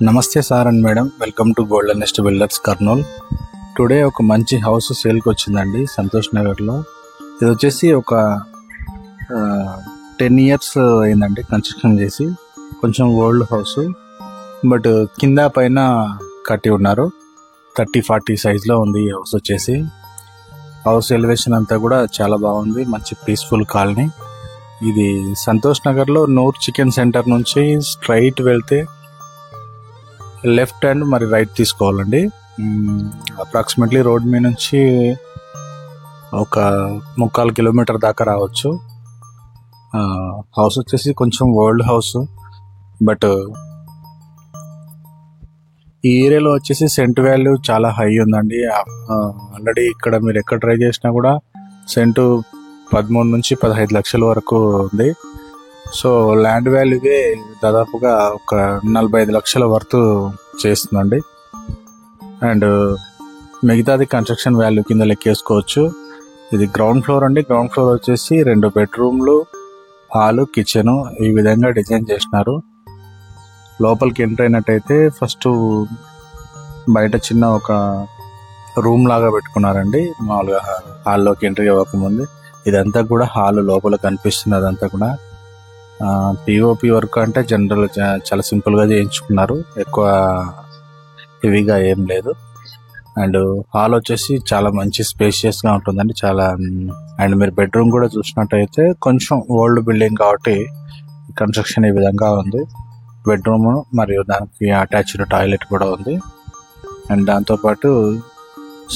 నమస్తే sir and madam, welcome to golden nest builders Kurnool. Today ఒక మంచి హౌస్ సేల్కి వచ్చిందండి సంతోష్ నగర్లో. ఇది వచ్చేసి ఒక 10 years అయిందండి కన్స్ట్రక్షన్ చేసి. కొంచెం ఓల్డ్ హౌస్, బట్ కింద పైన కట్టి ఉన్నారు. 30-40 సైజ్లో ఉంది ఈ హౌస్ వచ్చేసి. హౌస్ ఎలివేషన్ అంతా కూడా చాలా బాగుంది, మంచి పీస్ఫుల్ కాలనీ. ఇది సంతోష్ నగర్లో నూర్ చికెన్ సెంటర్ నుంచి స్ట్రైట్ వెళ్తే లెఫ్ట్ అండ్ మరి రైట్ తీసుకోవాలండి. అప్రాక్సిమేట్లీ రోడ్ మీద నుంచి ఒక 3/4 కిలోమీటర్ దాకా రావచ్చు. హౌస్ వచ్చేసి కొంచెం ఓల్డ్ హౌస్, బట్ ఈ ఏరియాలో వచ్చేసి సెంట్ వాల్యూ చాలా హై ఉందండి. ఆల్రెడీ ఇక్కడ మీరు ఎక్కడ ట్రై చేసినా కూడా సెంటు 13 నుంచి 15 లక్షల వరకు ఉంది. సో ల్యాండ్ వాల్యూవే దాదాపుగా ఒక 45 లక్షల వరకు చేస్తుందండి. అండ్ మిగతాది కన్స్ట్రక్షన్ వాల్యూ కింద లెక్కేసుకోవచ్చు. ఇది గ్రౌండ్ ఫ్లోర్ అండి. గ్రౌండ్ ఫ్లోర్ వచ్చేసి 2 బెడ్రూమ్లు, హాలు, కిచెను ఈ విధంగా డిజైన్ చేసినారు. లోపలికి ఎంటర్ అయినట్టయితే ఫస్ట్ బయట చిన్న ఒక రూమ్ లాగా పెట్టుకున్నారండి. మామూలుగా హాల్లోకి ఎంట్రీ అవ్వకముందు ఇదంతా కూడా హాల్ లోపల కనిపిస్తుంది. అదంతా కూడా పిఓపి వర్క్ అంటే జనరల్ చాలా సింపుల్గా చేయించుకున్నారు, ఎక్కువ హెవీగా ఏం లేదు. అండ్ హాల్ వచ్చేసి చాలా మంచి స్పేషియస్గా ఉంటుందండి చాలా. అండ్ మీరు బెడ్రూమ్ కూడా చూసినట్టయితే కొంచెం ఓల్డ్ బిల్డింగ్ కాబట్టి కన్స్ట్రక్షన్ ఈ విధంగా ఉంది. బెడ్రూమ్ మరియు దానికి అటాచ్డ్ టాయిలెట్ కూడా ఉంది. అండ్ దాంతోపాటు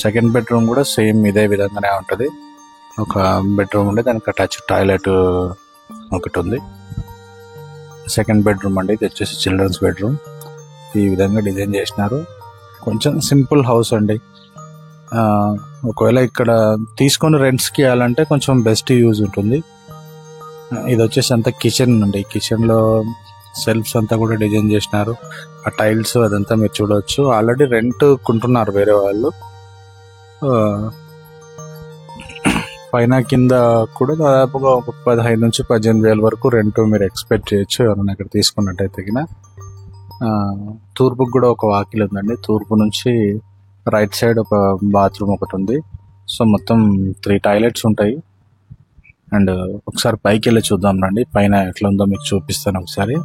సెకండ్ బెడ్రూమ్ కూడా సేమ్ ఇదే విధంగానే ఉంటుంది. ఒక బెడ్రూమ్ ఉండి దానికి అటాచ్డ్ టాయిలెట్ ఒకటి ఉంది. సెకండ్ బెడ్రూమ్ అండి, ఇది వచ్చేసి చిల్డ్రన్స్ బెడ్రూమ్. ఈ విధంగా డిజైన్ చేసినారు. కొంచెం సింపుల్ హౌస్ అండి. ఒకవేళ ఇక్కడ తీసుకొని రెంట్స్కి ఇవ్వాలంటే కొంచెం బెస్ట్ యూజ్ ఉంటుంది. ఇది వచ్చేసి అంతా కిచెన్ అండి. కిచెన్లో సెల్ఫ్స్ అంతా కూడా డిజైన్ చేసినారు. ఆ టైల్స్ అదంతా మీరు చూడవచ్చు. ఆల్రెడీ రెంట్ కొంటున్నారు వేరే వాళ్ళు. పైన కింద కూడా దాదాపుగా ఒక 15 నుంచి 18 వేల వరకు రెంట్ మీరు ఎక్స్పెక్ట్ చేయొచ్చు ఎవరైనా ఇక్కడ తీసుకున్నట్టయితే. తూర్పుకు కూడా ఒక వాకిల్ ఉందండి. తూర్పు నుంచి రైట్ సైడ్ ఒక బాత్రూమ్ ఒకటి ఉంది. సో మొత్తం 3 టాయిలెట్స్ ఉంటాయి. అండ్ ఒకసారి పైకి వెళ్ళి చూద్దాం రండి, పైన ఎట్లా ఉందో మీకు చూపిస్తాను ఒకసారి.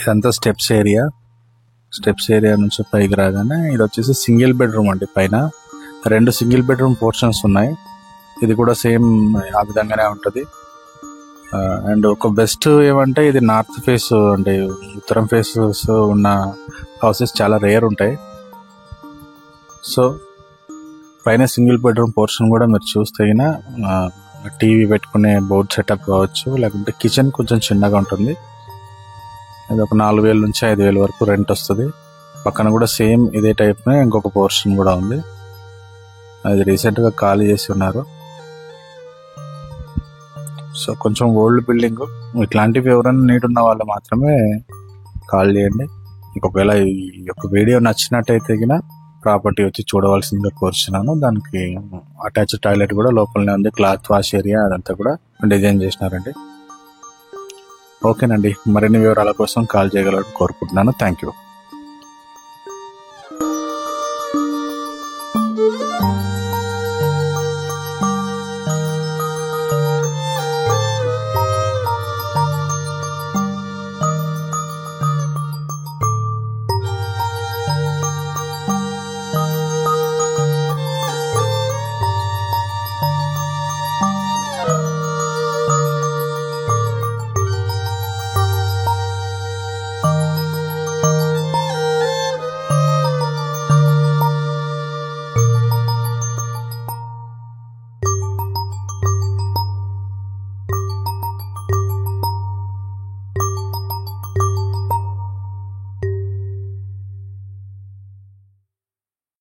ఇదంతా స్టెప్స్ ఏరియా నుంచి పైకి రాగానే ఇది వచ్చేసి సింగిల్ బెడ్రూమ్ అండి. పైన 2 సింగిల్ బెడ్రూమ్ పోర్షన్స్ ఉన్నాయి. ఇది కూడా సేమ్ ఆ విధంగానే ఉంటుంది. అండ్ ఒక బెస్ట్ ఏమంటే ఇది నార్త్ ఫేస్ అంటే ఉత్తరం ఫేసెస్ ఉన్న హౌసెస్ చాలా రేర్ ఉంటాయి. సో పైన సింగిల్ బెడ్రూమ్ పోర్షన్ కూడా మీరు చూస్తే టీవీ పెట్టుకునే బోర్డ్ సెటప్ కావచ్చు, లేకుంటే కిచెన్ కొంచెం చిన్నగా ఉంటుంది. ఇది ఒక 4,000 నుంచి 5,000 వరకు రెంట్ వస్తుంది. పక్కన కూడా సేమ్ ఇదే టైప్నే ఇంకొక పోర్షన్ కూడా ఉంది. అది రీసెంట్గా ఖాళీ చేసి ఉన్నారు. సో కొంచెం ఓల్డ్ బిల్డింగ్. ఇట్లాంటివి ఎవరైనా నీడ్ ఉన్న వాళ్ళు మాత్రమే కాల్ చేయండి. ఒకవేళ ఈ యొక్క వీడియో నచ్చినట్టయితే ప్రాపర్టీ వచ్చి చూడవలసిందిగా కోరుచున్నాను. దానికి అటాచ్ టాయిలెట్ కూడా లోపలనే ఉంది. క్లాత్ వాష్ ఏరియా అదంతా కూడా డిజైన్ చేసినారండి. ఓకేనండి, మరిన్ని వివరాల కోసం కాల్ చేయగలరని కోరుకుంటున్నాను. Thank you.